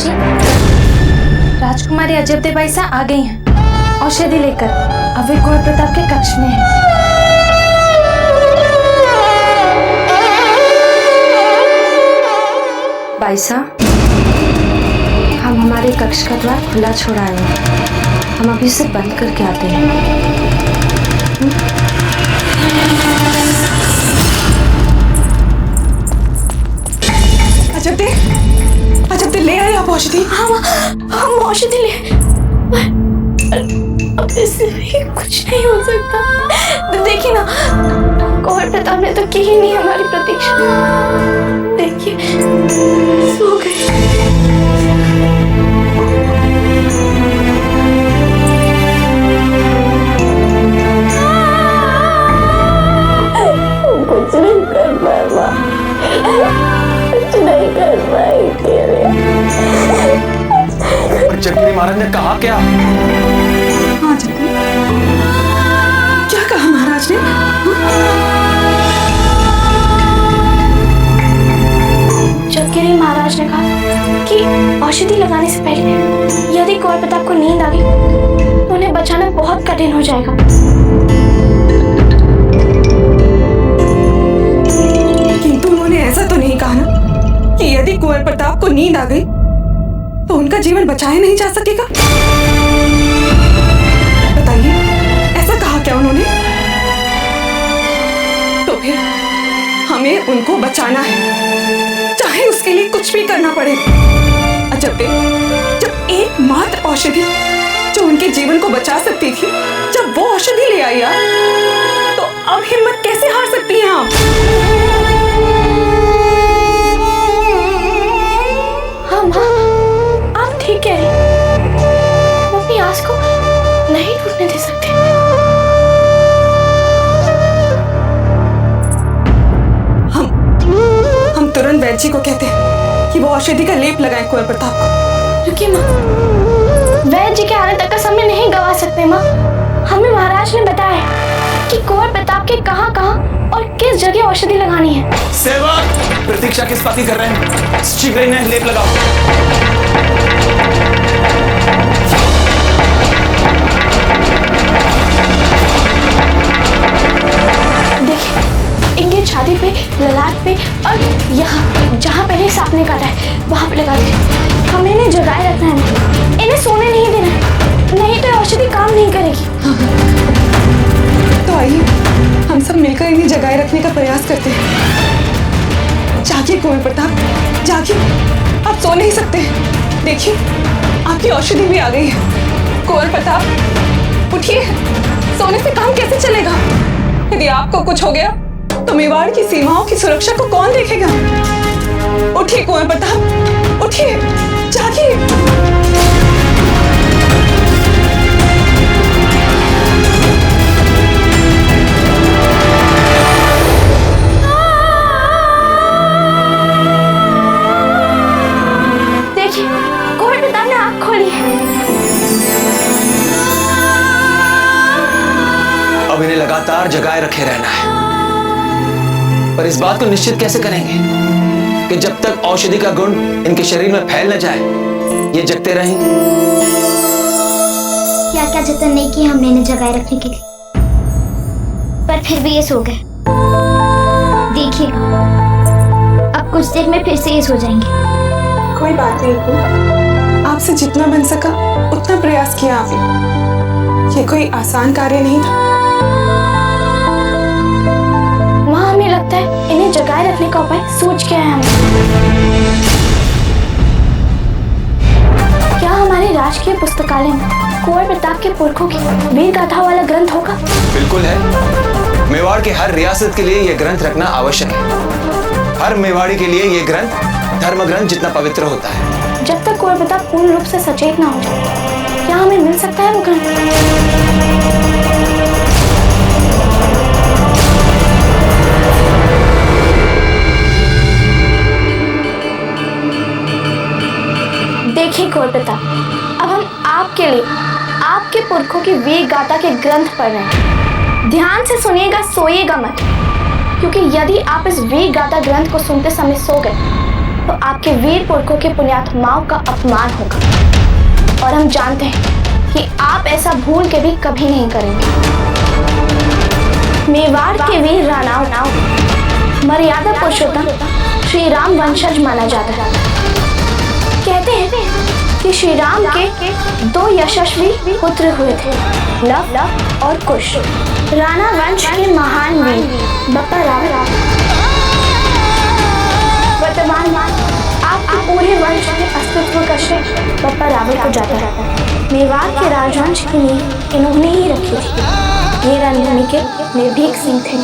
जी, राजकुमारी अजब बाईसा आ गई हैं औषधि लेकर। अब वे कुंवर प्रताप के कक्ष में हैं। बाईसा, हम हमारे कक्ष का द्वार खुला छोड़ा है, हम अभी उसे बंद करके आते हैं। अजब दे ले आए आप औषधि? हम औषधि ले, अब इससे भी कुछ नहीं हो सकता। देखिए ना, कुंवर प्रताप ने तो की ही नहीं हमारी प्रतीक्षा। देखिए, सो गए। कुछ नहीं कर पाएगा, कुछ नहीं कर पाएंगे। चक्री महाराज ने कहा क्या? हाँ चक्री, क्या कहा महाराज ने? चक्री महाराज ने कहा कि औषधि लगाने से पहले यदि कुंवर प्रताप को नींद आ गई तो उन्हें बचाना बहुत कठिन हो जाएगा। किंतु उन्होंने ऐसा तो नहीं कहा ना कि यदि कुंवर प्रताप को नींद आ गई तो उनका जीवन बचाया नहीं जा सकेगा? बताइए, ऐसा कहा क्या उन्होंने? तो फिर हमें उनको बचाना है, चाहे उसके लिए कुछ भी करना पड़े। अजब दे, जब एकमात्र औषधि जो उनके जीवन को बचा सकती थी, जब वो औषधि ले आई यार, तो अब हिम्मत कैसे हार सकती हैं आप? आप ठीक है, हम अपनी आस को नहीं टूटने दे सकते। हम तुरंत वैद्य जी को कहते हैं कि वो औषधि का लेप लगाएं कुंवर प्रताप को। रुकिए माँ, वैद्य जी के आने तक का समय नहीं गवा सकते माँ। हमें महाराज ने बताया कि कुंवर प्रताप के कहाँ और किस जगह औषधि लगानी है। सेवक, प्रतीक्षा किस बात की कर रहे हैं? शीघ्र इन्हें लेप लगाओ। देखिए, इनके छाती पे, ललाट पे और यहाँ जहाँ पहले सांप ने काटा है वहाँ पे लगा दीजिए। हमें इन्हें जगाए रखना है, इन्हें सोने नहीं देना है, नहीं तो औषधि काम नहीं करेगी। तो आइए हम सब मिलकर इन्हें जगाए रखने का प्रयास करते हैं। जागिए कुंवर प्रताप, जागिए, आप सो नहीं सकते। देखिए, आपकी औषधि भी आ गई है। कुंवर प्रताप उठिए, सोने से काम कैसे चलेगा? यदि आपको कुछ हो गया तो मेवाड़ की सीमाओं की सुरक्षा को कौन देखेगा? उठिए कुंवर प्रताप, उठिए, जागिए। अब इन्हें लगातार जगाए रखे रहना है, पर इस बात को निश्चित कैसे करेंगे कि जब तक औषधि का गुण इनके शरीर में फैल न जाए ये जगते रहेंगे। क्या क्या जतन नहीं किए हमने इन्हें जगाए रखने के लिए, पर फिर भी ये सो गए। देखिएगा, अब कुछ देर में फिर से ये सो जाएंगे। कोई बात नहीं, आपसे जितना बन सका उतना प्रयास किया आपने। ये कोई आसान कार्य नहीं था। माँ, हमें लगता है इन्हें जगाए रखने का उपाय सोच के आए हम। क्या हमारे राजकीय पुस्तकालय में कुंवर प्रताप के पुरखों की वीर गाथा वाला ग्रंथ होगा? बिल्कुल है। मेवाड़ के हर रियासत के लिए यह ग्रंथ रखना आवश्यक है। हर मेवाड़ी के लिए यह ग्रंथ धर्म ग्रंथ जितना पवित्र होता है। जब तक कुंवर प्रताप पूर्ण रूप से सचेत ना हो जाए, क्या हमें मिल सकता है वो ग्रंथ? देखिए कुंवर प्रताप, अब हम आपके लिए आपके पुरखों की वीर गाथा के ग्रंथ पढ़ रहे हैं। ध्यान से सुनिएगा, सोइएगा मत, क्योंकि यदि आप इस वीर गाथा ग्रंथ को सुनते समय सो गए अब आपके वीर पुरखों के पुण्यात्माओं का अपमान होगा और हम जानते हैं कि आप ऐसा भूल के भी कभी नहीं करेंगे। मेवाड़ के वीर राणाओं मर्यादा पुरुषोत्तम श्री राम वंशज माना जाता है। कहते हैं कि श्री राम के 2 यशस्वी पुत्र हुए थे, लव और कुश। राणा वंश के महान वीर बप्पा राव वर्तमान आपके पूरे वंश के अस्तित्व का श्रेय बप्पा रावल को जाता है। मेवाड़ के राजवंश की नींव इन्होंने ही रखी थी। ये रणभूमि के निर्भीक सिंह थे।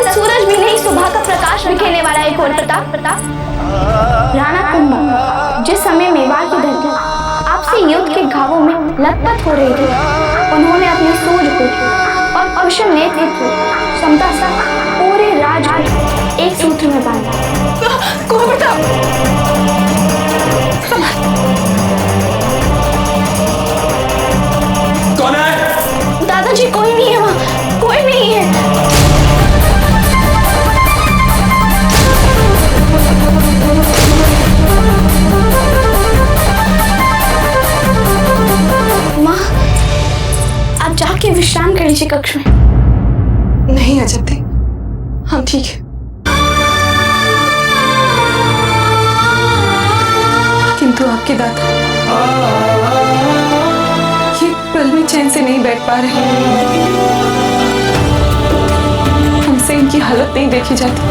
सूरज भी नहीं, सुबह का प्रकाश बिखेरने वाला एक और प्रताप राणा कुंभा जिस समय मेवाड़ की धरती आपसी युद्ध के घावों में लथपथ हो रही थी, उन्होंने अपनी सूझबूझ और कुशल नेतृत्व क्षमता से पूरे राज्य को एक सूत्र में बांधा। कौन है? दादाजी कोई नहीं है वहाँ, कोई नहीं है। जाके विश्राम कर लीजिए कक्ष में। नहीं अजंती, हम ठीक है। किंतु आपके दादा ये पल में चैन से नहीं बैठ पा रहे। हमसे इनकी हालत नहीं देखी जाती।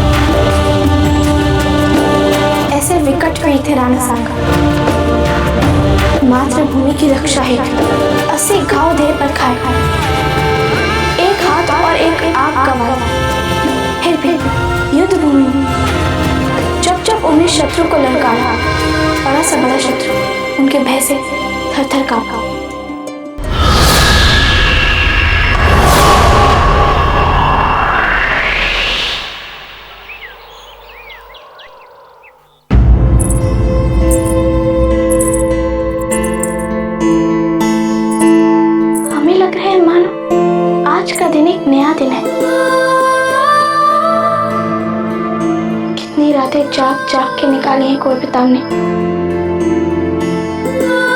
ऐसे विकट वीर थे राणा साहब। मातृभूमि की रक्षा हेतु 80 घाव देह पर खाए, एक हाथ और एक आंख गंवाया। फिर भी युद्ध भूमि में जब उन्हें शत्रु को ललकारा, बड़ा सा बड़ा शत्रु उनके भय से थर-थर कांपा। नया दिन है। कितनी रातें जाग के निकाली हैं कोई पिता ने।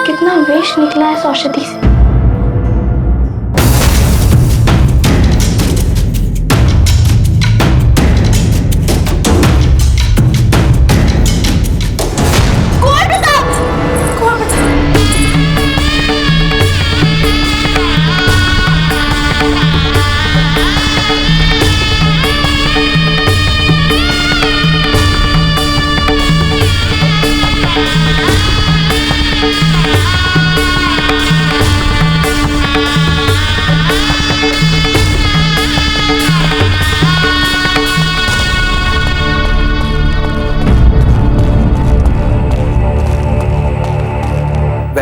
कितना वेश निकला है इस औषधि से।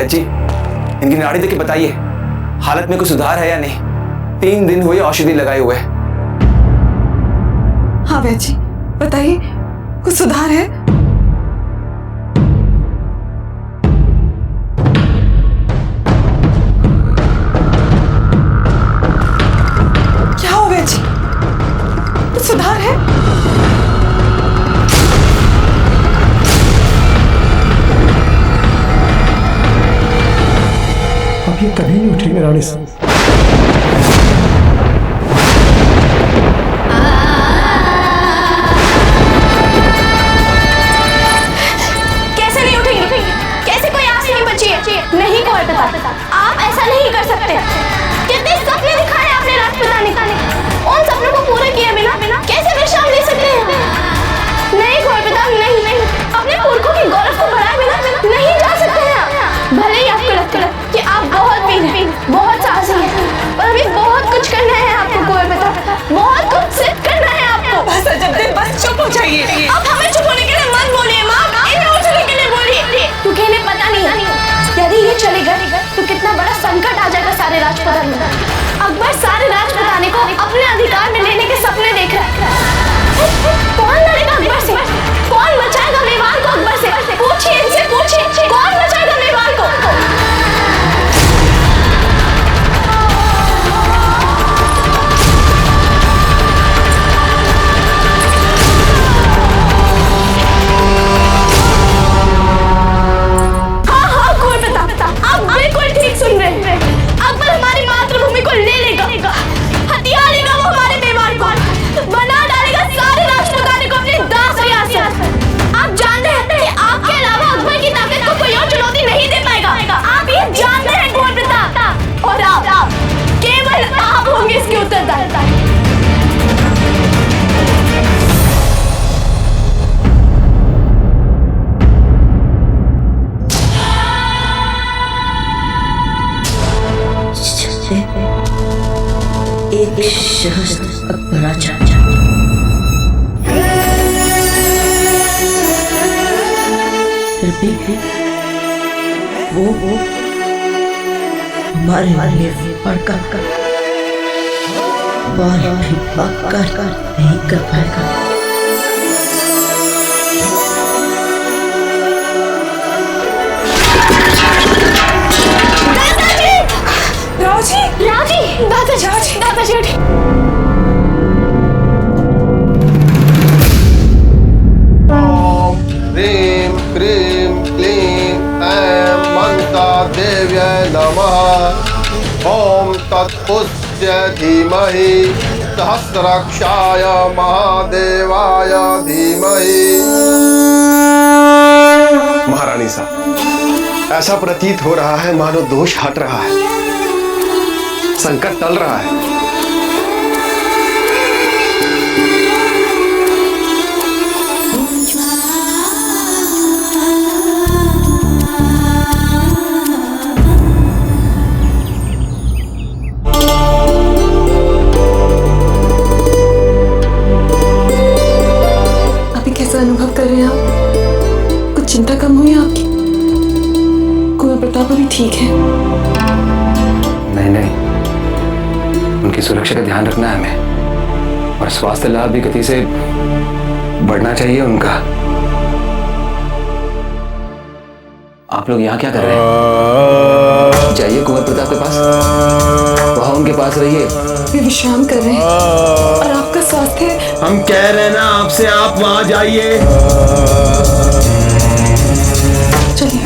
जी, इनकी नाड़ी देख के बताइए हालत में कुछ सुधार है या नहीं। 3 दिन हुए औषधि लगाए हुए। हाँ वैद्य जी, बताइए कुछ सुधार है? क्या हो वैद्य जी, कुछ सुधार है? ये कभी नहीं उठेंगे रानी साहब। कैसे नहीं उठेंगे? कैसे कोई आस नहीं बची है? नहीं कोई पिता, आप ऐसा नहीं कर सकते। कितने सपने दिखाए आपने राजपिता ने, उन सपनों को पूरा किए बिना कैसे विश्राम ले सकते हैं? नहीं कोई पिता, नहीं अपने पुरखों के गौरव को बढ़ाए बिना नहीं जा सकते हैं। भले ही आपको लगता है कि आप बहुत वीर हैं, बहुत साहसी हैं, पर अभी बहुत कुछ करना है आपको कोई पिता, बहुत कुछ सिद्ध करना है आपको। बस अजंती, बस चुप हो जाइए। अब हमें चुप होने के लिए मत बोलिए माँ, इन्हें उठने के लिए बोलिए, क्योंकि इन्हें पता नहीं यदि ये चले गए तो कितना बड़ा संकट आ जाएगा सारे राजपुताने में। अकबर सारे राजपुताने को अपने अधिकार में लेने के एक शख्स अकबरा चाचा फिर भी वो हमारे लिए पढ़कर और भी पक्का नहीं कर पाएगा। दादाजी उठे। ह्रीं क्रीं क्लीं ऐं मन्ता देव्यै नमः। ॐ तत्पुरुषाय धीमहि सहस्राक्षाय महादेवाय धीमहि। महारानी साहब, ऐसा प्रतीत हो रहा है मानो दोष हट रहा है, संकट टल रहा है। अभी कैसा अनुभव कर रहे हैं आप? कुछ चिंता कम हुई आपकी? कुंवर प्रताप अभी ठीक है? नहीं, उनकी सुरक्षा का ध्यान रखना है हमें, और स्वास्थ्य लाभ भी गति से बढ़ना चाहिए उनका। आप लोग यहाँ क्या कर रहे हैं? जाइए कुंवर प्रताप के पास, वहां उनके पास रहिए। वे विश्राम कर रहे हैं और आपका स्वास्थ्य। हम कह रहे हैं ना आपसे, आप वहां जाइए। चलिए।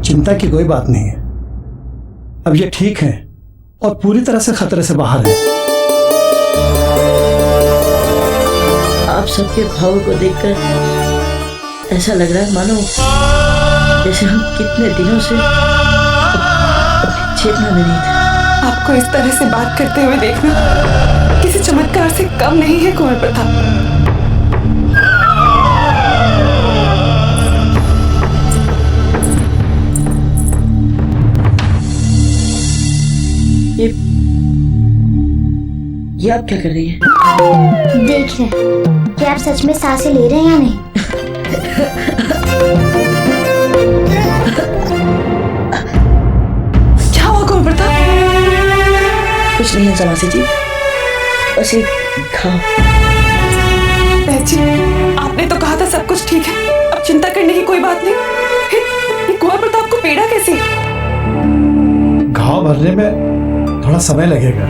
चिंता की कोई बात नहीं है, अब ये ठीक है और पूरी तरह से खतरे से बाहर है। आप सबके भाव को देखकर ऐसा लग रहा है मानो जैसे हम कितने दिनों से चेतना में नहीं थे। आपको इस तरह से बात करते हुए देखना किसी चमत्कार से कम नहीं है कुंवर प्रताप। ये आप क्या कर रही है? देख रहे हैं कि आप सच में सांसें ले रहे हैं या नहीं। क्या हुआ कुंवर प्रताप? कुछ नहीं है समासी जी, बस एक घाव। बहन जी, आपने तो कहा था सब कुछ ठीक है, अब चिंता करने की कोई बात नहीं। ये कुंवर प्रताप को पीड़ा कैसे? घाव भरने में थोड़ा समय लगेगा।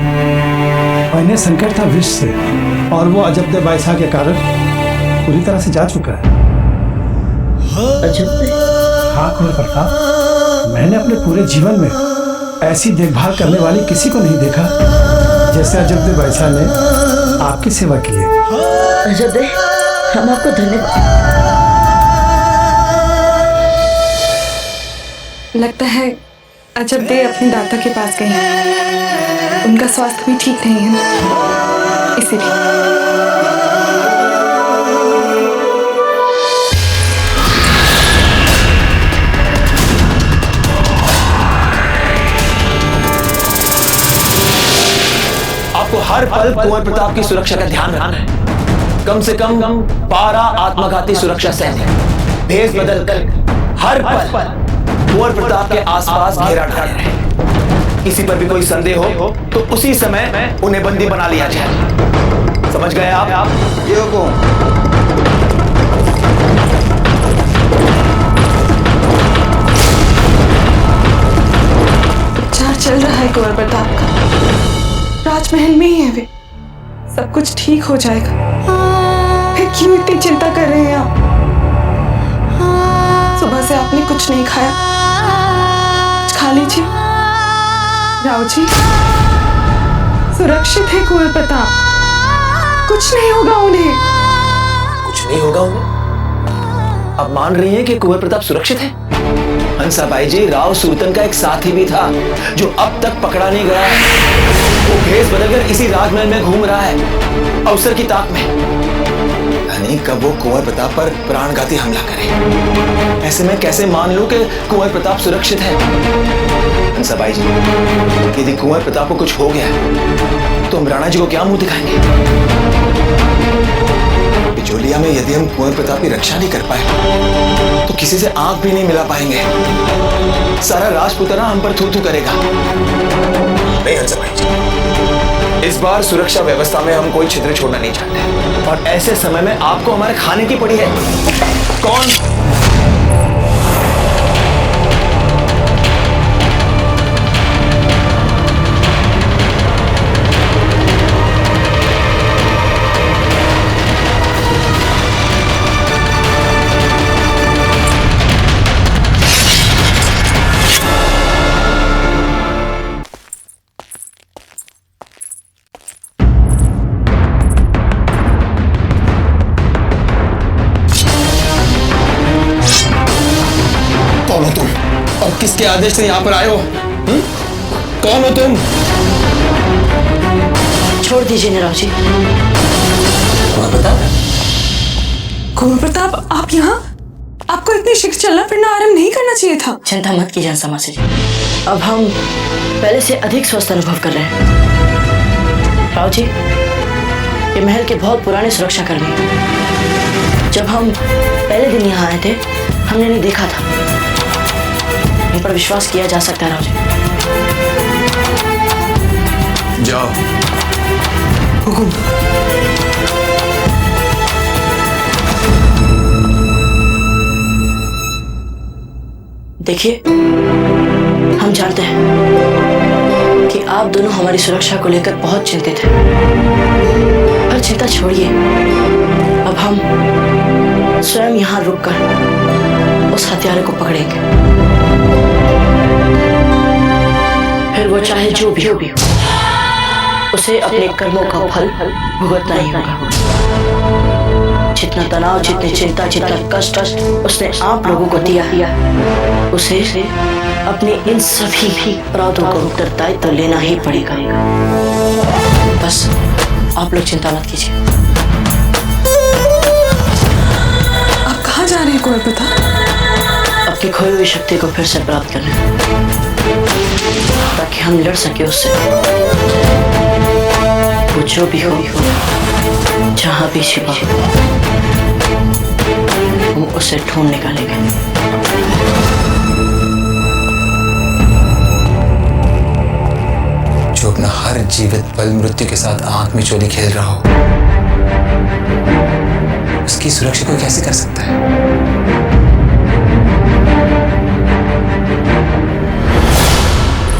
पहले संकट था विष से, और वो अजबदे बाइसा के कारण पूरी तरह से जा चुका है। अजबदे? हाँ कुंवर प्रताप, मैंने अपने पूरे जीवन में ऐसी देखभाल करने वाली किसी को नहीं देखा जैसे अजबदे बाइसा ने आपकी सेवा की है। अजबदे, हम आपको धन्यवाद। लगता है अजबदे अपने दाता के पास गए हैं, उनका स्वास्थ्य भी ठीक नहीं है, इसीलिए। आपको हर पल कुंवर प्रताप की सुरक्षा का ध्यान रखना है। कम से कम 12 आत्मघाती सुरक्षा सैनिक भेष बदल कर हर पल कुंवर प्रताप के आसपास घेरा डाले रहे। किसी पर भी कोई संदेह हो तो उसी समय उन्हें बंदी बना लिया जाए। समझ गए आप? ये हुकुम। उपचार चल रहा है कुंवर प्रताप का, राजमहल में ही है वे, सब कुछ ठीक हो जाएगा। फिर क्यों इतनी चिंता कर रहे हैं आप? सुबह से आपने कुछ नहीं खाया, कुछ खा लीजिए। राव जी सुरक्षित है कुंवर प्रताप, कुछ नहीं होगा उन्हें। कुछ नहीं होगा उन्हें? आप मान रही हैं कि कुंवर प्रताप सुरक्षित है? हंसाबाई जी, राव सूरतन का एक साथी भी था जो अब तक पकड़ा नहीं गया है। वो भेष बदलकर इसी राजमहल में घूम रहा है, अवसर की ताक में। यानी कब वो कुंवर प्रताप पर प्राणघाती हमला करे। ऐसे में कैसे मान लूं कि कुंवर प्रताप सुरक्षित है? हंसाबाई जी, यदि कुंवर प्रताप को कुछ हो गया तो हम राणा जी को क्या मुंह दिखाएंगे? बिचौलिया में यदि हम कुंवर प्रताप की रक्षा नहीं कर पाए तो किसी से आंख भी नहीं मिला पाएंगे। सारा राजपुताना हम पर थू थू करेगा। नहीं हंसाबाई जी, इस बार सुरक्षा व्यवस्था में हम कोई छिद्र छोड़ना नहीं चाहते, और ऐसे समय में आपको हमारे खाने की पड़ी है। कौन? किसके आदेश से यहाँ पर आए हो? कौन हो तुम? छोड़ दीजिए निराव जी। कुंवर प्रताप, आप यहाँ? आपको इतनी शीघ्र चलना फिरना आरंभ नहीं करना चाहिए था। चिंता मत कीजिए हंसामासी जी, अब हम पहले से अधिक स्वस्थ अनुभव कर रहे हैं। राव जी, ये महल के बहुत पुराने सुरक्षा कर्मी, जब हम पहले दिन यहाँ आए थे हमने नहीं देखा था। इन पर विश्वास किया जा सकता है राव जी। जाओ। हुकुम। देखिए, हम जानते हैं कि आप दोनों हमारी सुरक्षा को लेकर बहुत चिंतित हैं, पर चिंता छोड़िए। अब हम स्वयं यहाँ रुककर उस हत्यारे को पकड़ेंगे, फिर वो चाहे जो भी हो, उसे अपने कर्मों का फल भुगतना ही होगा। जितना तनाव, जितनी चिंता, जितना कष्ट उसने आप लोगों को दिया, उसे अपने इन सभी अपराधों का उत्तरदायित्व तो लेना ही पड़ेगा। बस आप लोग चिंता मत कीजिए। आप कहाँ जा रहे हैं कुंवर प्रताप? अपनी खोई हुई शक्ति को फिर से प्राप्त करने, ताकि हम लड़ सके उससे। वो जो भी हो, जहां भी छिपा हो, हम उसे ढूंढ निकालेंगे। जो अपना हर जीवित पल मृत्यु के साथ आंख में चोली खेल रहा हो, उसकी सुरक्षा कोई कैसे कर सकता है?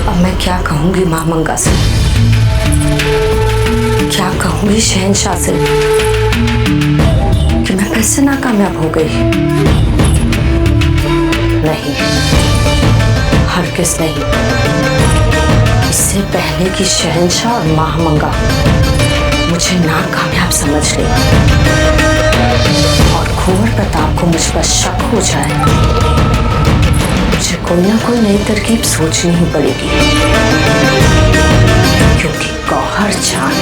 अब मैं क्या कहूंगी महामंगा से, क्या कहूंगी शहंशाह से कि मैं कैसे नाकामयाब हो गई? नहीं, हरगिज़ नहीं। इससे पहले कि शहंशाह और महामंगा मुझे नाकामयाब समझ ले और कुंवर प्रताप को मुझ पर शक हो जाए, मुझे कोई ना कोई नई तरकीब सोचनी ही पड़ेगी, क्योंकि गौहर जान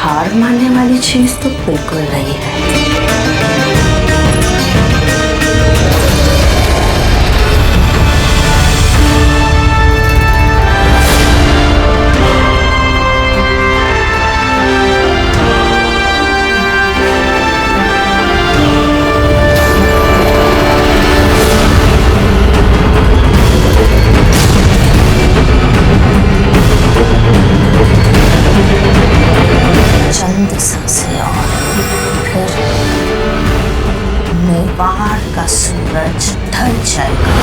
हार मानने वाली चीज तो बिल्कुल नहीं है। चंद सांसें और फिर मेवाड़ का सूरज ढल जाएगा।